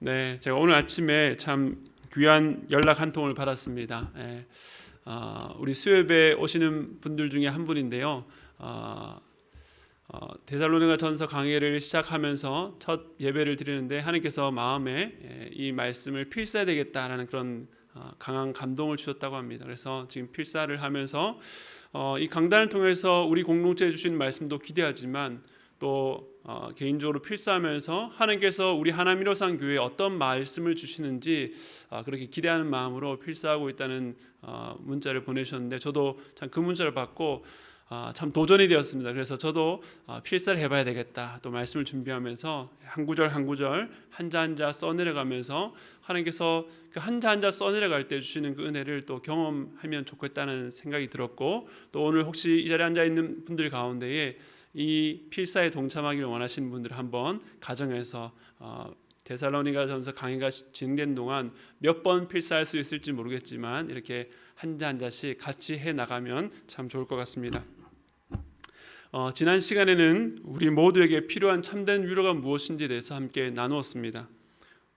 네, 제가 오늘 아침에 참 귀한 연락 한 통을 받았습니다. 우리 수협에 오시는 분들 중에 한 분인데요. 데살로니가 전서 강의를 시작하면서 첫 예배를 드리는데 하나님께서 마음에 이 말씀을 필사해야 되겠다라는 그런 강한 감동을 주셨다고 합니다. 그래서 지금 필사를 하면서 이 강단을 통해서 우리 공동체에 주신 말씀도 기대하지만 또 개인적으로 필사하면서 하나님께서 우리 하나님 이로산 교회에 어떤 말씀을 주시는지 그렇게 기대하는 마음으로 필사하고 있다는 문자를 보내셨는데 저도 참 그 문자를 받고 참 도전이 되었습니다. 그래서 저도 필사를 해봐야 되겠다. 또 말씀을 준비하면서 한 구절 한 구절 한자 한자 써내려가면서 하나님께서 그 한자 한자 써내려갈 때 주시는 그 은혜를 또 경험하면 좋겠다는 생각이 들었고, 또 오늘 혹시 이 자리에 앉아 있는 분들 가운데에 이 필사에 동참하기를 원하시는 분들 한번 가정에서 데살로니가 전서 강의가 진행된 동안 몇 번 필사할 수 있을지 모르겠지만 이렇게 한자 한자씩 같이 해 나가면 참 좋을 것 같습니다. 지난 시간에는 우리 모두에게 필요한 참된 위로가 무엇인지에 대해서 함께 나누었습니다.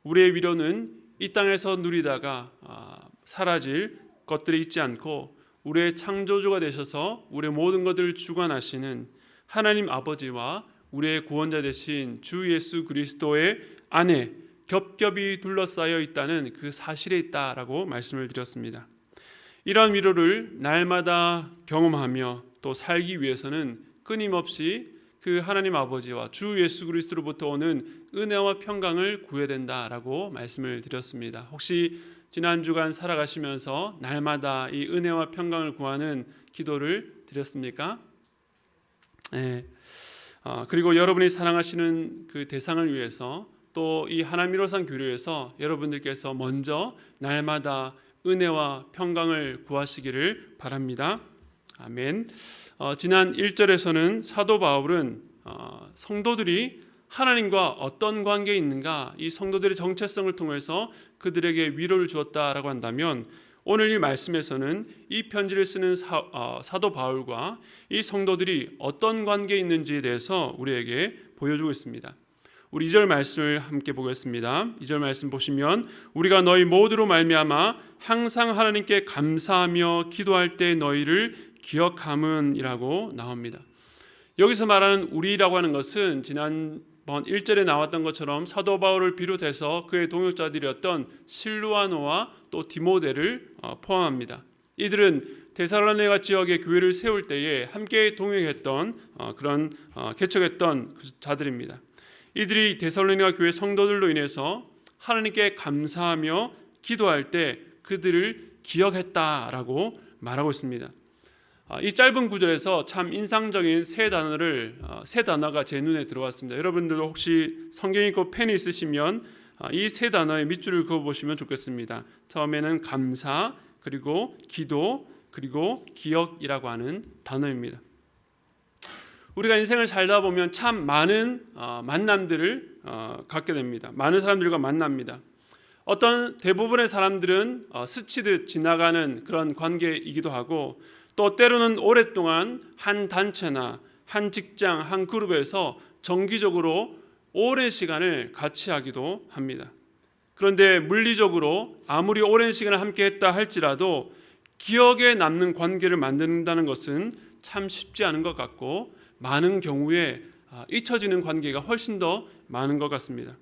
우리의 위로는 이 땅에서 누리다가 사라질 것들이 있지 않고 우리의 창조주가 되셔서 우리의 모든 것들을 주관하시는 하나님 아버지와 우리의 구원자 되신 주 예수 그리스도의 안에 겹겹이 둘러싸여 있다는 그 사실에 있다라고 말씀을 드렸습니다. 이러한 위로를 날마다 경험하며 또 살기 위해서는 끊임없이 그 하나님 아버지와 주 예수 그리스도로부터 오는 은혜와 평강을 구해야 된다라고 말씀을 드렸습니다. 혹시 지난 주간 살아가시면서 날마다 이 은혜와 평강을 구하는 기도를 드렸습니까? 네. 그리고 여러분이 사랑하시는 그 대상을 위해서 또 이 하나님 이로산 교회에서 여러분들께서 먼저 날마다 은혜와 평강을 구하시기를 바랍니다. 아멘. 지난 1절에서는 사도 바울은 성도들이 하나님과 어떤 관계에 있는가, 이 성도들의 정체성을 통해서 그들에게 위로를 주었다라고 한다면, 오늘 이 말씀에서는 이 편지를 쓰는 사도 바울과 이 성도들이 어떤 관계에 있는지에 대해서 우리에게 보여주고 있습니다. 우리 2절 말씀을 함께 보겠습니다. 2절 말씀 보시면 우리가 너희 모두로 말미암아 항상 하나님께 감사하며 기도할 때 너희를 기억함은이라고 나옵니다. 여기서 말하는 우리라고 하는 것은 지난번 1절에 나왔던 것처럼 사도 바울을 비롯해서 그의 동역자들이었던 실루아노와 또 디모데를 포함합니다. 이들은 데살로니가 지역의 교회를 세울 때에 함께 동역했던 그런 개척했던 자들입니다. 이들이 데살로니가 교회 성도들로 인해서 하나님께 감사하며 기도할 때 그들을 기억했다라고 말하고 있습니다. 이 짧은 구절에서 참 인상적인 세 단어가 제 눈에 들어왔습니다. 여러분들도 혹시 성경 읽고 펜이 있으시면 이 세 단어의 밑줄을 그어보시면 좋겠습니다. 처음에는 감사, 그리고 기도, 그리고 기억이라고 하는 단어입니다. 우리가 인생을 살다 보면 참 많은 만남들을 갖게 됩니다. 많은 사람들과 만납니다. 어떤 대부분의 사람들은 스치듯 지나가는 그런 관계이기도 하고, 또 때로는 오랫동안 한 단체나 한 직장, 한 그룹에서 정기적으로 오랜 시간을 같이 하기도 합니다. 그런데 물리적으로 아무리 오랜 시간을 함께 했다 할지라도 기억에 남는 관계를 만든다는 것은 참 쉽지 않은 것 같고, 많은 경우에 잊혀지는 관계가 훨씬 더 많은 것 같습니다.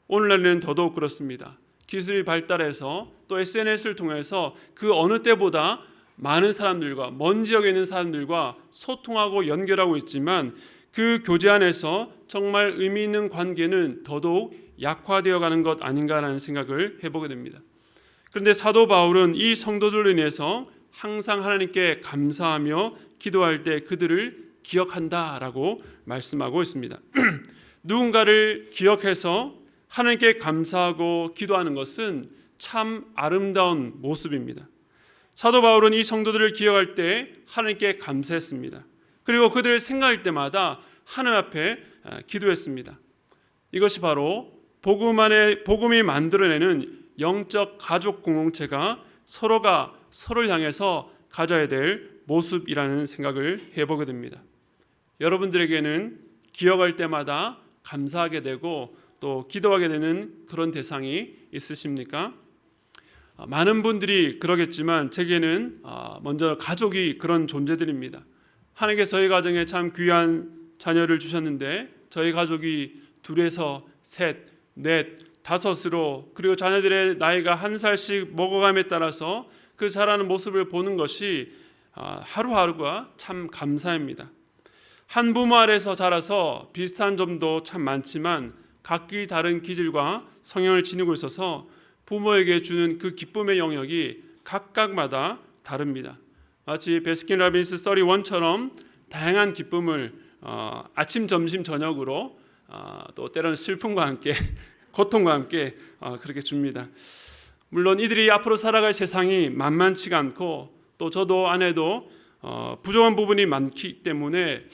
오늘날에는 더더욱 그렇습니다. 기술이 발달해서 또 SNS를 통해서 그 어느 때보다 많은 사람들과, 먼 지역에 있는 사람들과 소통하고 연결하고 있지만 그 교제 안에서 정말 의미 있는 관계는 더더욱 약화되어 가는 것 아닌가라는 생각을 해보게 됩니다. 그런데 사도 바울은 이 성도들로 인해서 항상 하나님께 감사하며 기도할 때 그들을 기억한다라고 말씀하고 있습니다. 누군가를 기억해서 하나님께 감사하고 기도하는 것은 참 아름다운 모습입니다. 사도 바울은 이 성도들을 기억할 때 하나님께 감사했습니다. 그리고 그들을 생각할 때마다 하나님 앞에 기도했습니다. 이것이 바로 복음이 만들어내는 영적 가족 공동체가 서로가 서로를 향해서 가져야 될 모습이라는 생각을 해보게 됩니다. 여러분들에게는 기억할 때마다 감사하게 되고 또 기도하게 되는 그런 대상이 있으십니까? 많은 분들이 그러겠지만 제게는 먼저 가족이 그런 존재들입니다. 하나님께서 저희 가정에 참 귀한 자녀를 주셨는데 저희 가족이 둘에서 셋, 넷, 다섯으로 그리고 자녀들의 나이가 한 살씩 먹어감에 따라서 그 자라는 모습을 보는 것이 하루하루가 참 감사입니다. 한 부모 아래서 자라서 비슷한 점도 참 많지만 각기 다른 기질과 성향을 지니고 있어서 부모에게 주는 그 기쁨의 영역이 각각마다 다릅니다. 마치 베스킨 라빈스 31처럼 다양한 기쁨을 아침, 점심, 저녁으로 또 때로는 슬픔과 함께 고통과 함께 그렇게 줍니다. 물론 이들이 앞으로 살아갈 세상이 만만치가 않고 또 저도 아내도 부족한 부분이 많기 때문에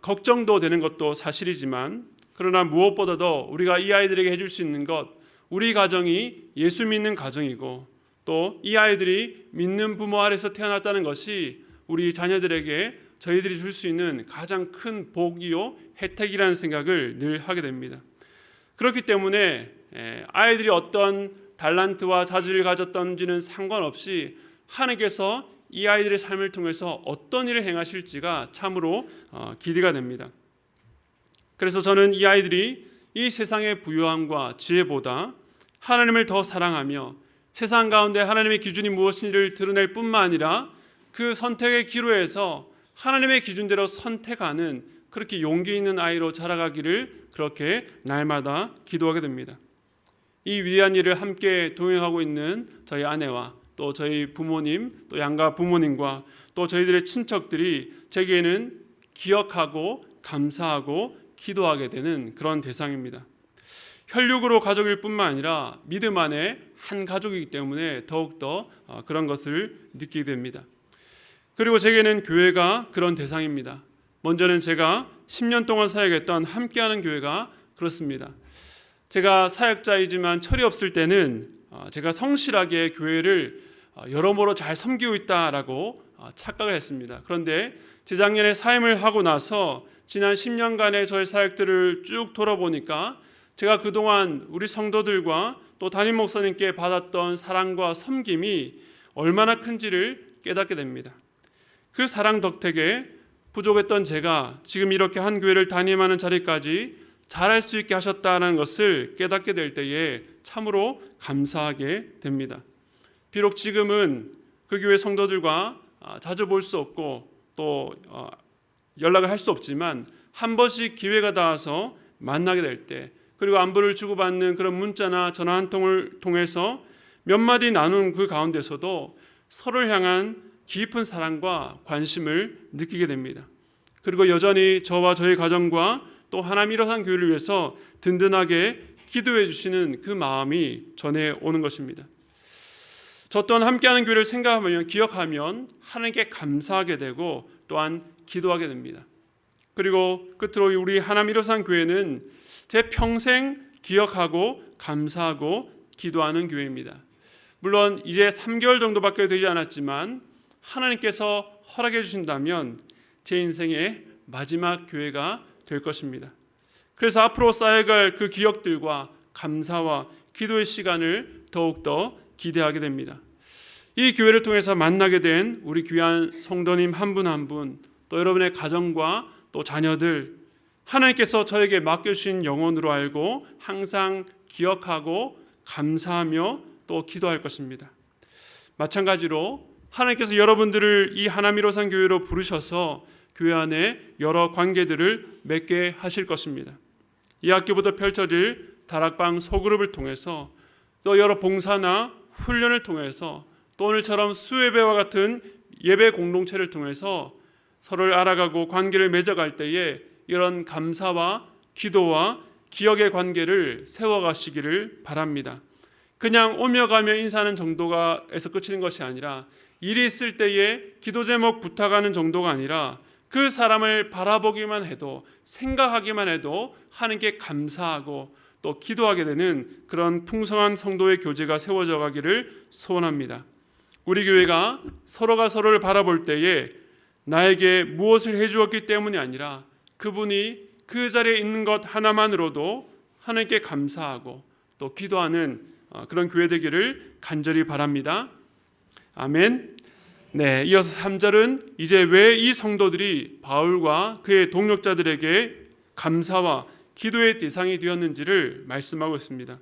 걱정도 되는 것도 사실이지만 그러나 무엇보다도 우리가 이 아이들에게 해줄 수 있는 것, 우리 가정이 예수 믿는 가정이고 또 이 아이들이 믿는 부모 아래서 태어났다는 것이 우리 자녀들에게 저희들이 줄 수 있는 가장 큰 복이요 혜택이라는 생각을 늘 하게 됩니다. 그렇기 때문에 아이들이 어떤 달란트와 자질을 가졌던지는 상관없이 하나님께서 이 아이들의 삶을 통해서 어떤 일을 행하실지가 참으로 기대가 됩니다. 그래서 저는 이 아이들이 이 세상의 부유함과 지혜보다 하나님을 더 사랑하며 세상 가운데 하나님의 기준이 무엇인지를 드러낼 뿐만 아니라 그 선택의 기로에서 하나님의 기준대로 선택하는 그렇게 용기 있는 아이로 자라가기를 그렇게 날마다 기도하게 됩니다. 이 위대한 일을 함께 동행하고 있는 저희 아내와 또 저희 부모님, 또 양가 부모님과 또 저희들의 친척들이 제게는 기억하고 감사하고 기도하게 되는 그런 대상입니다. 혈육으로 가족일 뿐만 아니라 믿음 안에 한 가족이기 때문에 더욱더 그런 것을 느끼게 됩니다. 그리고 제게는 교회가 그런 대상입니다. 먼저는 제가 10년 동안 사역했던 함께하는 교회가 그렇습니다. 제가 사역자이지만 철이 없을 때는 제가 성실하게 교회를 여러모로 잘 섬기고 있다라고 착각을 했습니다. 그런데 재작년에 사임을 하고 나서 지난 10년간의 저의 사역들을 쭉 돌아보니까 제가 그동안 우리 성도들과 또 담임 목사님께 받았던 사랑과 섬김이 얼마나 큰지를 깨닫게 됩니다. 그 사랑 덕택에 부족했던 제가 지금 이렇게 한 교회를 담임하는 자리까지 잘할 수 있게 하셨다는 것을 깨닫게 될 때에 참으로 감사하게 됩니다. 비록 지금은 그 교회 성도들과 자주 볼 수 없고 또 연락을 할 수 없지만 한 번씩 기회가 닿아서 만나게 될 때 그리고 안부를 주고받는 그런 문자나 전화 한 통을 통해서 몇 마디 나눈 그 가운데서도 서로를 향한 깊은 사랑과 관심을 느끼게 됩니다. 그리고 여전히 저와 저희 가정과 또 하나님 일어선 교회를 위해서 든든하게 기도해 주시는 그 마음이 전해오는 것입니다. 저 또한 함께하는 교회를 생각하면 기억하면 하나님께 감사하게 되고 또한 기도하게 됩니다. 그리고 끝으로 우리 하나님 일어선 교회는 제 평생 기억하고 감사하고 기도하는 교회입니다. 물론 이제 3개월 정도밖에 되지 않았지만 하나님께서 허락해 주신다면 제 인생의 마지막 교회가 될 것입니다. 그래서 앞으로 쌓여갈 그 기억들과 감사와 기도의 시간을 더욱더 기대하게 됩니다. 이 교회를 통해서 만나게 된 우리 귀한 성도님 한 분 한 분, 또 여러분의 가정과 또 자녀들, 하나님께서 저에게 맡겨주신 영혼으로 알고 항상 기억하고 감사하며 또 기도할 것입니다. 마찬가지로 하나님께서 여러분들을 이 하나님 일어선 교회로 부르셔서 교회 안에 여러 관계들을 맺게 하실 것입니다. 이 학기부터 펼쳐질 다락방 소그룹을 통해서 또 여러 봉사나 훈련을 통해서 또 오늘처럼 수예배와 같은 예배 공동체를 통해서 서로를 알아가고 관계를 맺어갈 때에 이런 감사와 기도와 기억의 관계를 세워가시기를 바랍니다. 그냥 오며 가며 인사하는 정도가에서 그치는 것이 아니라 일이 있을 때에 기도 제목 부탁하는 정도가 아니라 그 사람을 바라보기만 해도 생각하기만 해도 하나님께 감사하고 또 기도하게 되는 그런 풍성한 성도의 교제가 세워져 가기를 소원합니다. 우리 교회가 서로가 서로를 바라볼 때에 나에게 무엇을 해주었기 때문이 아니라 그분이 그 자리에 있는 것 하나만으로도 하나님께 감사하고 또 기도하는 그런 교회 되기를 간절히 바랍니다. 아멘. 네, 이어서 3절은 이제 왜 이 성도들이 바울과 그의 동력자들에게 감사와 기도의 대상이 되었는지를 말씀하고 있습니다.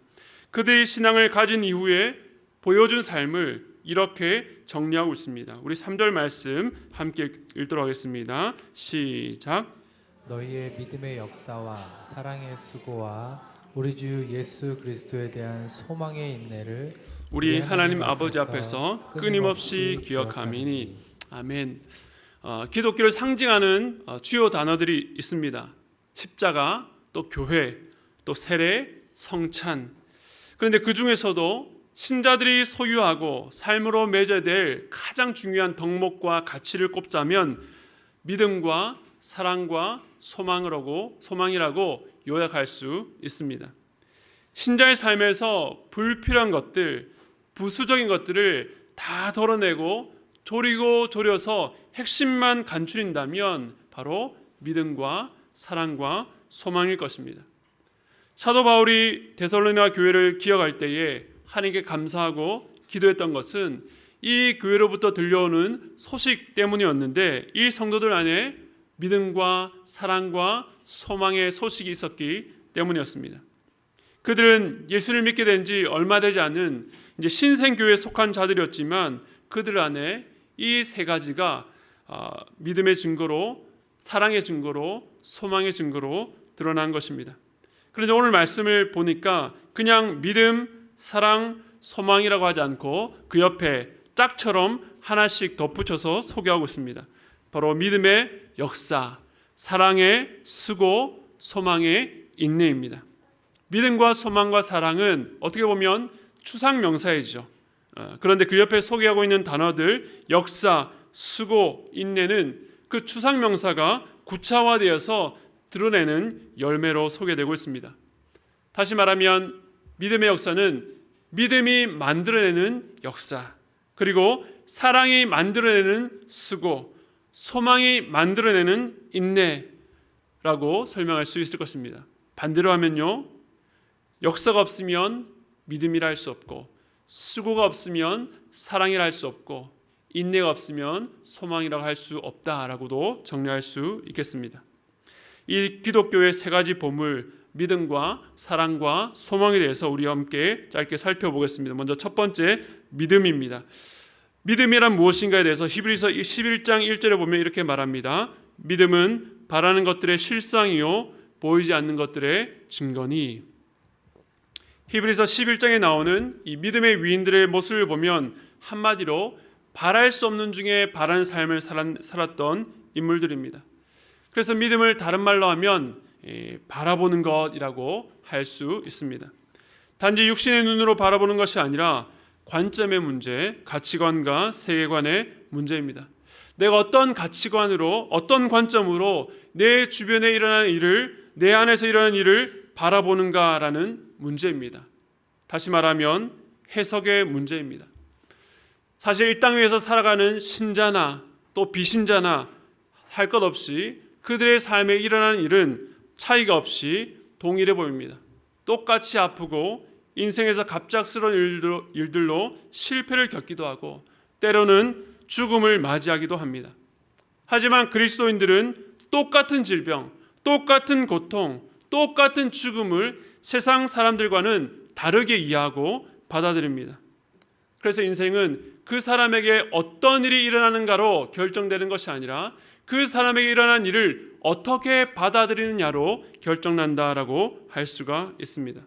그들이 신앙을 가진 이후에 보여준 삶을 이렇게 정리하고 있습니다. 우리 3절 말씀 함께 읽도록 하겠습니다. 시작. 너희의 믿음의 역사와 사랑의 수고와 우리 주 예수 그리스도에 대한 소망의 인내를 우리 하나님 아버지 앞에서 끊임없이 기억함이니. 아멘. 기독교를 상징하는 주요 단어들이 있습니다. 십자가, 또 교회, 또 세례, 성찬. 그런데 그 중에서도 신자들이 소유하고 삶으로 맺어야 될 가장 중요한 덕목과 가치를 꼽자면 믿음과 사랑과 소망이라고 요약할 수 있습니다. 신자의 삶에서 불필요한 것들, 부수적인 것들을 다 덜어내고 졸여서 핵심만 간추린다면 바로 믿음과 사랑과 소망일 것입니다. 사도 바울이 데살로니가 교회를 기억할 때에 하나님께 감사하고 기도했던 것은 이 교회로부터 들려오는 소식 때문이었는데 이 성도들 안에 믿음과 사랑과 소망의 소식이 있었기 때문이었습니다. 그들은 예수를 믿게 된 지 얼마 되지 않은 이제 신생교회에 속한 자들이었지만 그들 안에 이 세 가지가 믿음의 증거로, 사랑의 증거로, 소망의 증거로 드러난 것입니다. 그런데 오늘 말씀을 보니까 그냥 믿음, 사랑, 소망이라고 하지 않고 그 옆에 짝처럼 하나씩 덧붙여서 소개하고 있습니다. 바로 믿음의 역사, 사랑의 수고, 소망의 인내입니다. 믿음과 소망과 사랑은 어떻게 보면 추상 명사이죠. 그런데 그 옆에 소개하고 있는 단어들 역사, 수고, 인내는 그 추상 명사가 구체화되어서 드러내는 열매로 소개되고 있습니다. 다시 말하면 믿음의 역사는 믿음이 만들어내는 역사, 그리고 사랑이 만들어내는 수고, 소망이 만들어내는 인내라고 설명할 수 있을 것입니다. 반대로 하면요, 역사가 없으면 믿음이라 할 수 없고, 수고가 없으면 사랑이라 할 수 없고, 인내가 없으면 소망이라고 할 수 없다라고도 정리할 수 있겠습니다. 이 기독교의 세 가지 보물, 믿음과 사랑과 소망에 대해서 우리 함께 짧게 살펴보겠습니다. 먼저 첫 번째, 믿음입니다. 믿음이란 무엇인가에 대해서 히브리서 11장 1절에 보면 이렇게 말합니다. 믿음은 바라는 것들의 실상이요 보이지 않는 것들의 증거니. 히브리서 11장에 나오는 이 믿음의 위인들의 모습을 보면 한마디로 바랄 수 없는 중에 바라는 삶을 살았던 인물들입니다. 그래서 믿음을 다른 말로 하면 바라보는 것이라고 할 수 있습니다. 단지 육신의 눈으로 바라보는 것이 아니라 관점의 문제, 가치관과 세계관의 문제입니다. 내가 어떤 가치관으로, 어떤 관점으로 내 주변에 일어나는 일을, 내 안에서 일어나는 일을 바라보는가라는 문제입니다. 다시 말하면 해석의 문제입니다. 사실 이 땅 위에서 살아가는 신자나 또 비신자나 할 것 없이 그들의 삶에 일어나는 일은 차이가 없이 동일해 보입니다. 똑같이 아프고 인생에서 갑작스러운 일들로 실패를 겪기도 하고 때로는 죽음을 맞이하기도 합니다. 하지만 그리스도인들은 똑같은 질병, 똑같은 고통, 똑같은 죽음을 세상 사람들과는 다르게 이해하고 받아들입니다. 그래서 인생은 그 사람에게 어떤 일이 일어나는가로 결정되는 것이 아니라 그 사람에게 일어난 일을 어떻게 받아들이느냐로 결정난다라고 할 수가 있습니다.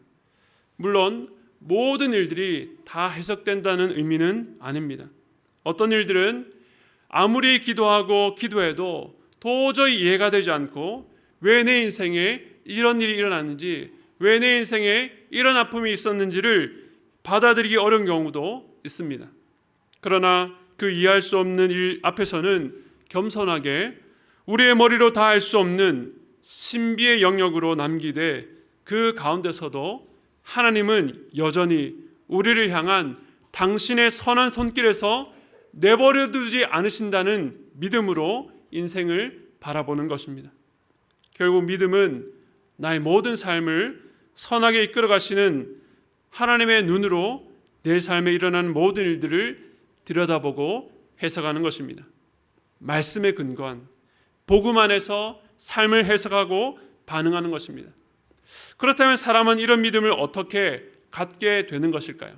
물론 모든 일들이 다 해석된다는 의미는 아닙니다. 어떤 일들은 아무리 기도하고 기도해도 도저히 이해가 되지 않고 왜 내 인생에 이런 일이 일어났는지, 왜 내 인생에 이런 아픔이 있었는지를 받아들이기 어려운 경우도 있습니다. 그러나 그 이해할 수 없는 일 앞에서는 겸손하게 우리의 머리로 다 알 수 없는 신비의 영역으로 남기되 그 가운데서도 하나님은 여전히 우리를 향한 당신의 선한 손길에서 내버려두지 않으신다는 믿음으로 인생을 바라보는 것입니다. 결국 믿음은 나의 모든 삶을 선하게 이끌어 가시는 하나님의 눈으로 내 삶에 일어나는 모든 일들을 들여다보고 해석하는 것입니다. 말씀에 근거한 복음 안에서 삶을 해석하고 반응하는 것입니다. 그렇다면 사람은 이런 믿음을 어떻게 갖게 되는 것일까요?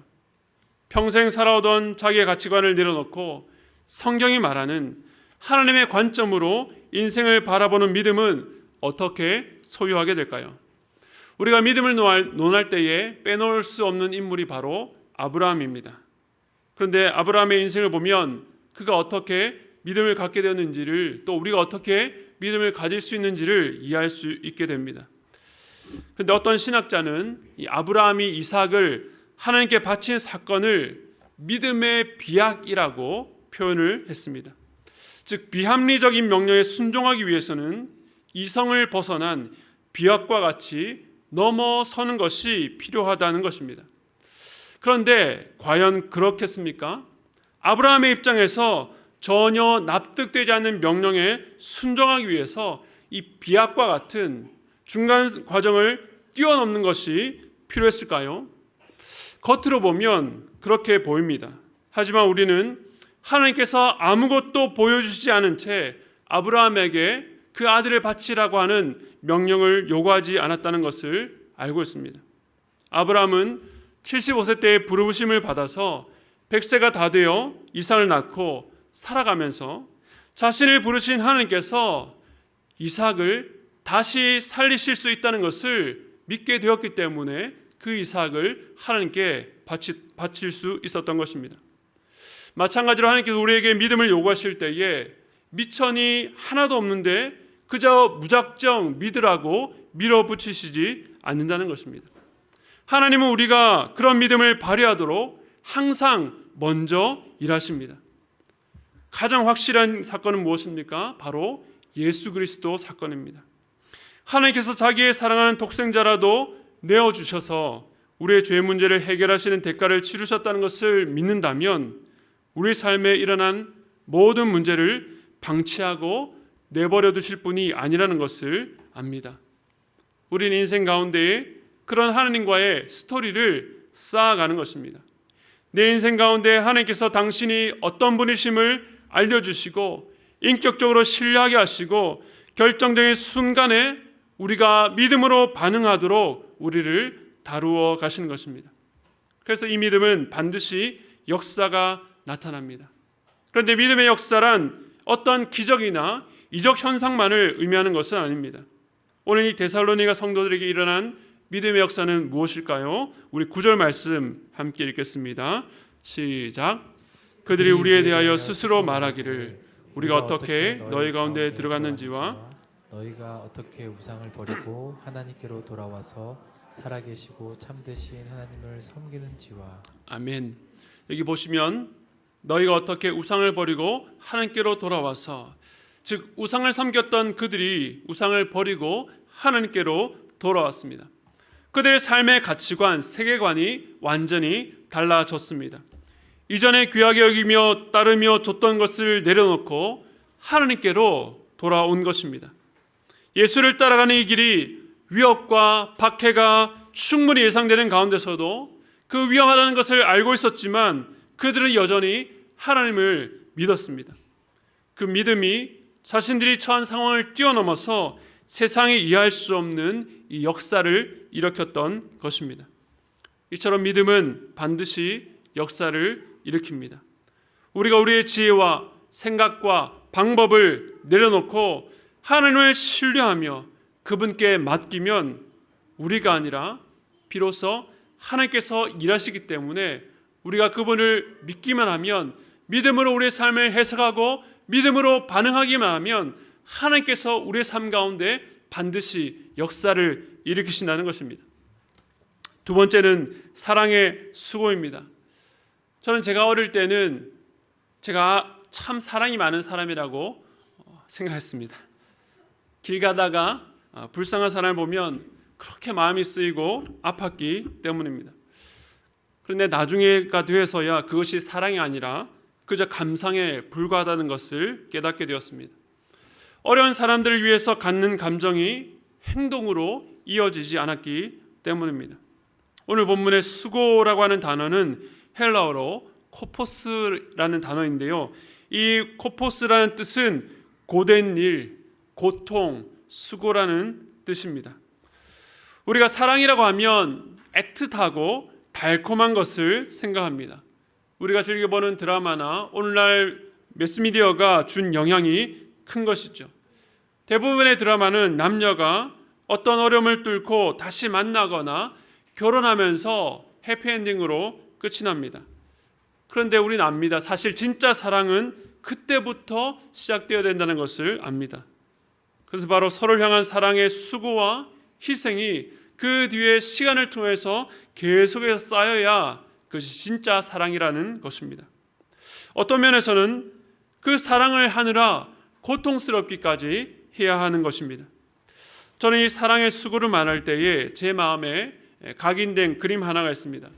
평생 살아오던 자기의 가치관을 내려놓고 성경이 말하는 하나님의 관점으로 인생을 바라보는 믿음은 어떻게 소유하게 될까요? 우리가 믿음을 논할 때에 빼놓을 수 없는 인물이 바로 아브라함입니다. 그런데 아브라함의 인생을 보면 그가 어떻게 믿음을 갖게 되었는지를, 또 우리가 어떻게 믿음을 가질 수 있는지를 이해할 수 있게 됩니다. 그런데 어떤 신학자는 이 아브라함이 이삭을 하나님께 바친 사건을 믿음의 비약이라고 표현을 했습니다. 즉 비합리적인 명령에 순종하기 위해서는 이성을 벗어난 비약과 같이 넘어서는 것이 필요하다는 것입니다. 그런데 과연 그렇겠습니까? 아브라함의 입장에서 전혀 납득되지 않는 명령에 순종하기 위해서 이 비약과 같은 중간 과정을 뛰어넘는 것이 필요했을까요? 겉으로 보면 그렇게 보입니다. 하지만 우리는 하나님께서 아무것도 보여주시지 않은 채 아브라함에게 그 아들을 바치라고 하는 명령을 요구하지 않았다는 것을 알고 있습니다. 아브라함은 75세 때에 부르심을 받아서 100세가 다 되어 이삭을 낳고 살아가면서 자신을 부르신 하나님께서 이삭을 다시 살리실 수 있다는 것을 믿게 되었기 때문에 그 이삭을 하나님께 바칠 수 있었던 것입니다. 마찬가지로 하나님께서 우리에게 믿음을 요구하실 때에 미천이 하나도 없는데 그저 무작정 믿으라고 밀어붙이시지 않는다는 것입니다. 하나님은 우리가 그런 믿음을 발휘하도록 항상 먼저 일하십니다. 가장 확실한 사건은 무엇입니까? 바로 예수 그리스도 사건입니다. 하나님께서 자기의 사랑하는 독생자라도 내어주셔서 우리의 죄 문제를 해결하시는 대가를 치르셨다는 것을 믿는다면 우리 삶에 일어난 모든 문제를 방치하고 내버려 두실 분이 아니라는 것을 압니다. 우리는 인생 가운데에 그런 하나님과의 스토리를 쌓아가는 것입니다. 내 인생 가운데 하나님께서 당신이 어떤 분이심을 알려주시고 인격적으로 신뢰하게 하시고 결정적인 순간에 우리가 믿음으로 반응하도록 우리를 다루어 가시는 것입니다. 그래서 이 믿음은 반드시 역사가 나타납니다. 그런데 믿음의 역사란 어떤 기적이나 이적 현상만을 의미하는 것은 아닙니다. 오늘 이 데살로니가 성도들에게 일어난 믿음의 역사는 무엇일까요? 우리 9절 말씀 함께 읽겠습니다. 시작. 그들이 우리에 대하여 스스로 말하기를 우리가 어떻게 너희 가운데 들어갔는지와 너희가 어떻게 우상을 버리고 하나님께로 돌아와서 살아계시고 참되신 하나님을 섬기는지와. 아멘. 여기 보시면 너희가 어떻게 우상을 버리고 하나님께로 돌아와서, 즉 우상을 섬겼던 그들이 우상을 버리고 하나님께로 돌아왔습니다. 그들의 삶의 가치관, 세계관이 완전히 달라졌습니다. 이전에 귀하게 여기며 따르며 줬던 것을 내려놓고 하나님께로 돌아온 것입니다. 예수를 따라가는 이 길이 위협과 박해가 충분히 예상되는 가운데서도 그 위험하다는 것을 알고 있었지만 그들은 여전히 하나님을 믿었습니다. 그 믿음이 자신들이 처한 상황을 뛰어넘어서 세상이 이해할 수 없는 이 역사를 일으켰던 것입니다. 이처럼 믿음은 반드시 역사를 일으킵니다. 우리가 우리의 지혜와 생각과 방법을 내려놓고 하나님을 신뢰하며 그분께 맡기면 우리가 아니라 비로소 하나님께서 일하시기 때문에 우리가 그분을 믿기만 하면, 믿음으로 우리의 삶을 해석하고 믿음으로 반응하기만 하면 하나님께서 우리의 삶 가운데 반드시 역사를 일으키신다는 것입니다. 두 번째는 사랑의 수고입니다. 저는 제가 어릴 때는 제가 참 사랑이 많은 사람이라고 생각했습니다. 길 가다가 불쌍한 사람을 보면 그렇게 마음이 쓰이고 아팠기 때문입니다. 그런데 나중에가 되어서야 그것이 사랑이 아니라 그저 감상에 불과하다는 것을 깨닫게 되었습니다. 어려운 사람들을 위해서 갖는 감정이 행동으로 이어지지 않았기 때문입니다. 오늘 본문의 수고라고 하는 단어는 헬라어로 코포스라는 단어인데요. 이 코포스라는 뜻은 고된 일, 고통, 수고라는 뜻입니다. 우리가 사랑이라고 하면 애틋하고 달콤한 것을 생각합니다. 우리가 즐겨보는 드라마나 오늘날 매스미디어가 준 영향이 큰 것이죠. 대부분의 드라마는 남녀가 어떤 어려움을 뚫고 다시 만나거나 결혼하면서 해피엔딩으로 끝이 납니다. 그런데 우리는 압니다. 사실 진짜 사랑은 그때부터 시작되어야 된다는 것을 압니다. 그래서 바로 서로를 향한 사랑의 수고와 희생이 그 뒤에 시간을 통해서 계속해서 쌓여야 그것이 진짜 사랑이라는 것입니다. 어떤 면에서는 그 사랑을 하느라 고통스럽기까지 해야 하는 것입니다. 저는 이 사랑의 수고를 말할 때에 제 마음에 각인된 그림 하나가 있습니다.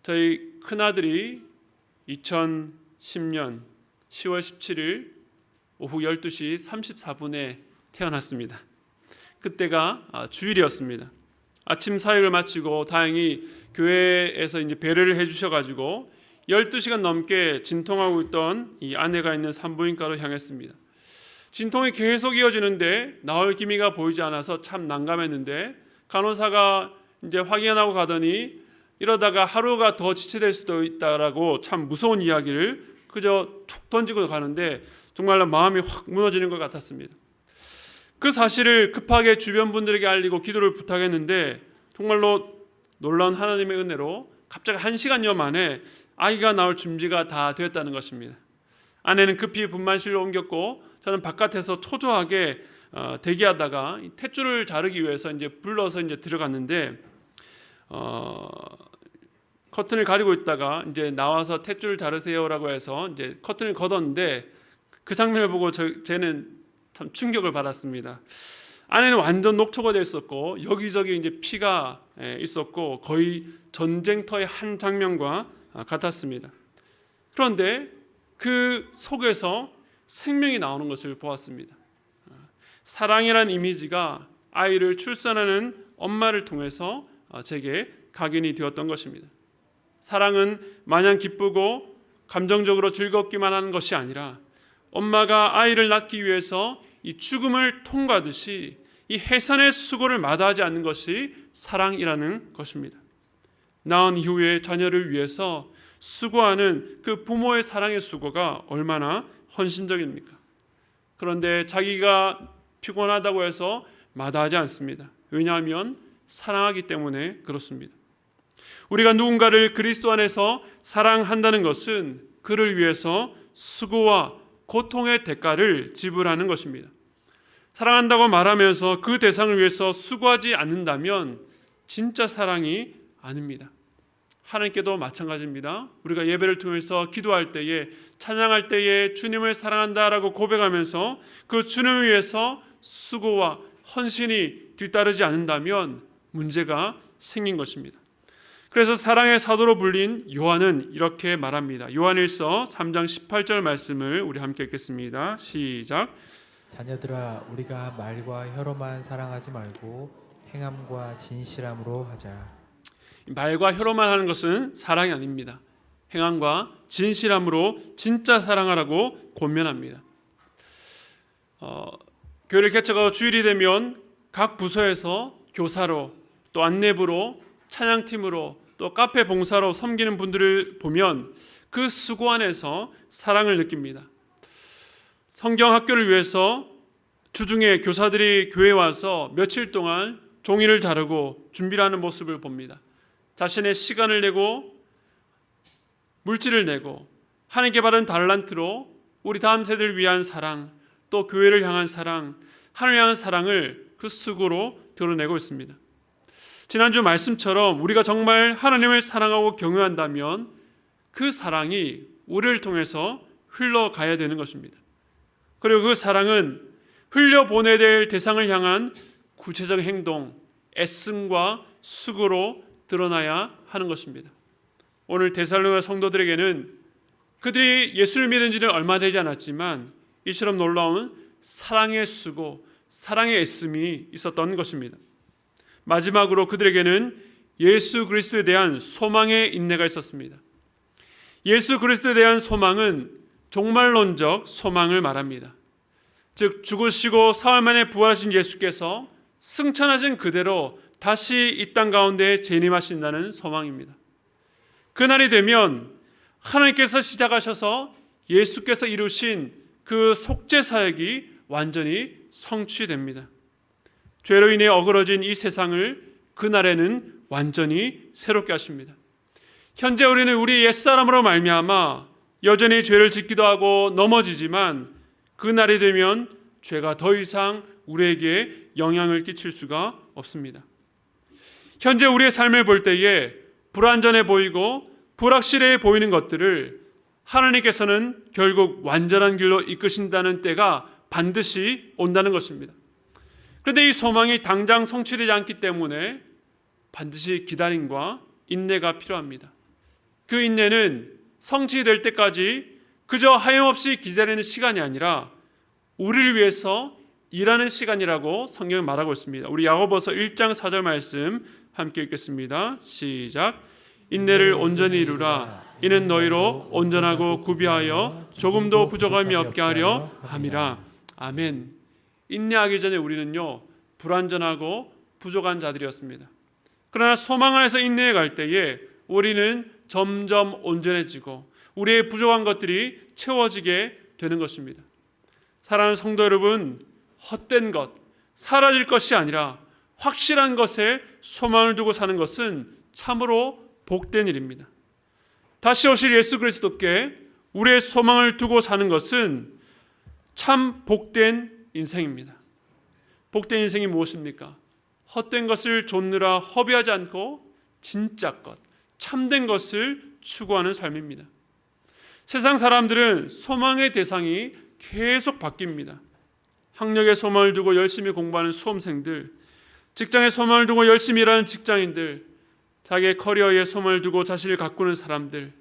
저희 큰아들이 2010년 10월 17일 오후 12시 34분에 태어났습니다. 그때가 주일이었습니다. 아침 사역을 마치고 다행히 교회에서 이제 배려를 해주셔가지고 12시간 넘게 진통하고 있던 이 아내가 있는 산부인과로 향했습니다. 진통이 계속 이어지는데 나올 기미가 보이지 않아서 참 난감했는데 간호사가 이제 확인하고 가더니 이러다가 하루가 더 지체될 수도 있다라고 참 무서운 이야기를 그저 툭 던지고 가는데 정말로 마음이 확 무너지는 것 같았습니다. 그 사실을 급하게 주변 분들에게 알리고 기도를 부탁했는데 정말로 놀라운 하나님의 은혜로 갑자기 1시간여 만에 아이가 나올 준비가 다 되었다는 것입니다. 아내는 급히 분만실로 옮겼고 저는 바깥에서 초조하게 대기하다가 탯줄을 자르기 위해서 이제 불러서 이제 들어갔는데 커튼을 가리고 있다가 이제 나와서 탯줄을 자르세요라고 해서 이제 커튼을 걷었는데 그 장면을 보고 쟤는 참 충격을 받았습니다. 아내는 완전 녹초가 되어 있었고 여기저기 이제 피가 있었고 거의 전쟁터의 한 장면과 같았습니다. 그런데 그 속에서 생명이 나오는 것을 보았습니다. 사랑이라는 이미지가 아이를 출산하는 엄마를 통해서 제게 각인이 되었던 것입니다. 사랑은 마냥 기쁘고 감정적으로 즐겁기만 하는 것이 아니라 엄마가 아이를 낳기 위해서 이 죽음을 통과하듯이 이 해산의 수고를 마다하지 않는 것이 사랑이라는 것입니다. 낳은 이후에 자녀를 위해서 수고하는 그 부모의 사랑의 수고가 얼마나 헌신적입니까? 그런데 자기가 피곤하다고 해서 마다하지 않습니다. 왜냐하면 사랑하기 때문에 그렇습니다. 우리가 누군가를 그리스도 안에서 사랑한다는 것은 그를 위해서 수고와 고통의 대가를 지불하는 것입니다. 사랑한다고 말하면서 그 대상을 위해서 수고하지 않는다면 진짜 사랑이 아닙니다. 하나님께도 마찬가지입니다. 우리가 예배를 통해서 기도할 때에 찬양할 때에 주님을 사랑한다라고 고백하면서 그 주님을 위해서 수고와 헌신이 뒤따르지 않는다면 문제가 생긴 것입니다. 그래서 사랑의 사도로 불린 요한은 이렇게 말합니다. 요한일서 3장 18절 말씀을 우리 함께 읽겠습니다. 시작. 자녀들아 우리가 말과 혀로만 사랑하지 말고 행함과 진실함으로 하자. 말과 혀로만 하는 것은 사랑이 아닙니다. 행함과 진실함으로 진짜 사랑하라고 권면합니다. 교회를 개척하고 주일이 되면 각 부서에서 교사로 또 안내부로 찬양팀으로 또 카페 봉사로 섬기는 분들을 보면 그 수고 안에서 사랑을 느낍니다. 성경 학교를 위해서 주중에 교사들이 교회에 와서 며칠 동안 종이를 자르고 준비를 하는 모습을 봅니다. 자신의 시간을 내고 물질을 내고 하나님께 받은 달란트로 우리 다음 세대를 위한 사랑, 또 교회를 향한 사랑, 하나님을 향한 사랑을 그 수고로 드러내고 있습니다. 지난주 말씀처럼 우리가 정말 하나님을 사랑하고 경외한다면 그 사랑이 우리를 통해서 흘러가야 되는 것입니다. 그리고 그 사랑은 흘려보내야 될 대상을 향한 구체적 행동, 애씀과 수고로 드러나야 하는 것입니다. 오늘 데살로니가 성도들에게는 그들이 예수를 믿은 지는 얼마 되지 않았지만 이처럼 놀라운 사랑의 수고, 사랑의 애씀이 있었던 것입니다. 마지막으로 그들에게는 예수 그리스도에 대한 소망의 인내가 있었습니다. 예수 그리스도에 대한 소망은 종말론적 소망을 말합니다. 즉 죽으시고 사흘 만에 부활하신 예수께서 승천하신 그대로 다시 이 땅 가운데 재림하신다는 소망입니다. 그날이 되면 하나님께서 시작하셔서 예수께서 이루신 그 속죄 사역이 완전히 성취됩니다. 죄로 인해 어그러진 이 세상을 그날에는 완전히 새롭게 하십니다. 현재 우리는 우리 옛사람으로 말미암아 여전히 죄를 짓기도 하고 넘어지지만 그날이 되면 죄가 더 이상 우리에게 영향을 끼칠 수가 없습니다. 현재 우리의 삶을 볼 때에 불완전해 보이고 불확실해 보이는 것들을 하나님께서는 결국 완전한 길로 이끄신다는 때가 반드시 온다는 것입니다. 그런데 이 소망이 당장 성취되지 않기 때문에 반드시 기다림과 인내가 필요합니다. 그 인내는 성취될 때까지 그저 하염없이 기다리는 시간이 아니라 우리를 위해서 일하는 시간이라고 성경은 말하고 있습니다. 우리 야고보서 1장 4절 말씀 함께 읽겠습니다. 시작. 인내를 온전히 이루라. 이는 너희로 온전하고 구비하여 조금도 부족함이 없게 하려 함이라. 아멘. 인내하기 전에 우리는요 불완전하고 부족한 자들이었습니다. 그러나 소망 안에서 인내해 갈 때에 우리는 점점 온전해지고 우리의 부족한 것들이 채워지게 되는 것입니다. 사랑하는 성도 여러분, 헛된 것, 사라질 것이 아니라 확실한 것에 소망을 두고 사는 것은 참으로 복된 일입니다. 다시 오실 예수 그리스도께 우리의 소망을 두고 사는 것은 참 복된 인생입니다. 복된 인생이 무엇입니까? 헛된 것을 좇느라 허비하지 않고 진짜 것, 참된 것을 추구하는 삶입니다. 세상 사람들은 소망의 대상이 계속 바뀝니다. 학력에 소망을 두고 열심히 공부하는 수험생들, 직장에 소망을 두고 열심히 일하는 직장인들, 자기의 커리어에 소망을 두고 자신을 가꾸는 사람들.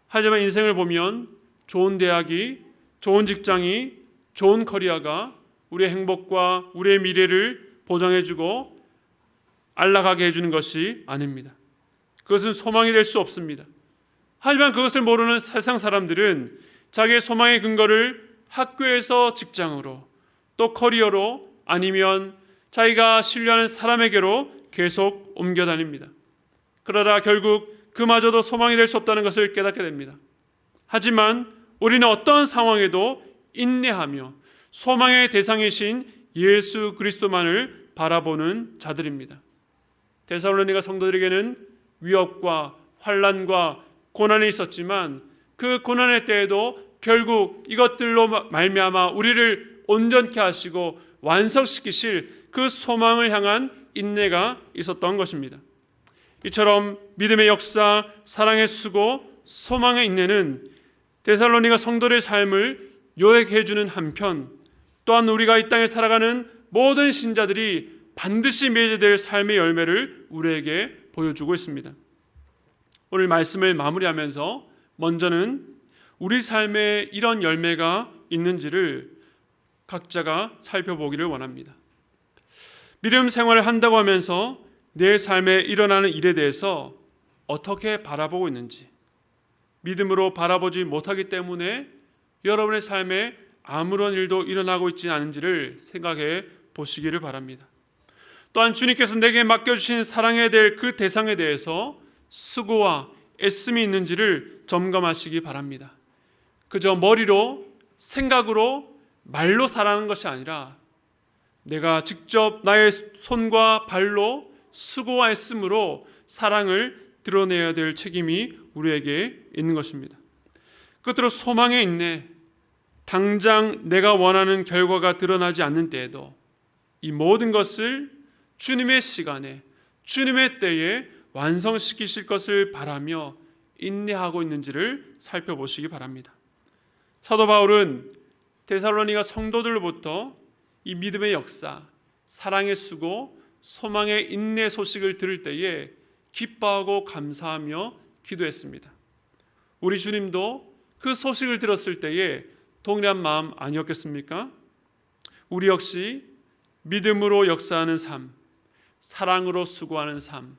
하지만 인생을 보면 좋은 대학이, 좋은 직장이, 좋은 커리어가 우리의 행복과 우리의 미래를 보장해주고 안락하게 해주는 것이 아닙니다. 그것은 소망이 될 수 없습니다. 하지만 그것을 모르는 세상 사람들은 자기의 소망의 근거를 학교에서 직장으로 또 커리어로 아니면 자기가 신뢰하는 사람에게로 계속 옮겨 다닙니다. 그러다 결국 그마저도 소망이 될 수 없다는 것을 깨닫게 됩니다. 하지만 우리는 어떤 상황에도 인내하며 소망의 대상이신 예수 그리스도만을 바라보는 자들입니다. 데살로니가 성도들에게는 위협과 환난과 고난이 있었지만 그 고난의 때에도 결국 이것들로 말미암아 우리를 온전케 하시고 완성시키실 그 소망을 향한 인내가 있었던 것입니다. 이처럼 믿음의 역사, 사랑의 수고, 소망의 인내는 데살로니가 성도의 삶을 요약해 주는 한편 또한 우리가 이 땅에 살아가는 모든 신자들이 반드시 맺어야 될 삶의 열매를 우리에게 보여주고 있습니다. 오늘 말씀을 마무리하면서 먼저는 우리 삶에 이런 열매가 있는지를 각자가 살펴보기를 원합니다. 믿음 생활을 한다고 하면서 내 삶에 일어나는 일에 대해서 어떻게 바라보고 있는지, 믿음으로 바라보지 못하기 때문에 여러분의 삶에 아무런 일도 일어나고 있지 않은지를 생각해 보시기를 바랍니다. 또한 주님께서 내게 맡겨주신 사랑해야 될 그 대상에 대해서 수고와 애씀이 있는지를 점검하시기 바랍니다. 그저 머리로, 생각으로, 말로 살아가는 것이 아니라 내가 직접 나의 손과 발로 수고와 애씀으로 사랑을 드러내야 될 책임이 우리에게 있는 것입니다. 끝으로 소망에 있네. 당장 내가 원하는 결과가 드러나지 않는 때에도 이 모든 것을 주님의 시간에, 주님의 때에 완성시키실 것을 바라며 인내하고 있는지를 살펴보시기 바랍니다. 사도 바울은 데살로니가 성도들로부터 이 믿음의 역사, 사랑의 수고, 소망의 인내 소식을 들을 때에 기뻐하고 감사하며 기도했습니다. 우리 주님도 그 소식을 들었을 때에 동일한 마음 아니었겠습니까? 우리 역시 믿음으로 역사하는 삶, 사랑으로 수고하는 삶,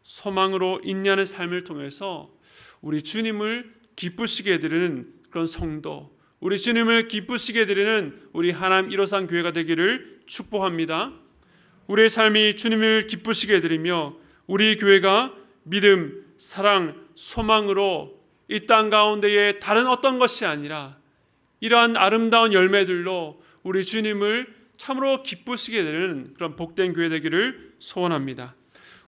소망으로 인내하는 삶을 통해서 우리 주님을 기쁘시게 해드리는 그런 성도, 우리 주님을 기쁘시게 해드리는 우리 하나님 1호상 교회가 되기를 축복합니다. 우리의 삶이 주님을 기쁘시게 해드리며 우리 교회가 믿음, 사랑, 소망으로 이 땅 가운데에 다른 어떤 것이 아니라 이러한 아름다운 열매들로 우리 주님을 참으로 기쁘시게 되는 그런 복된 교회 되기를 소원합니다.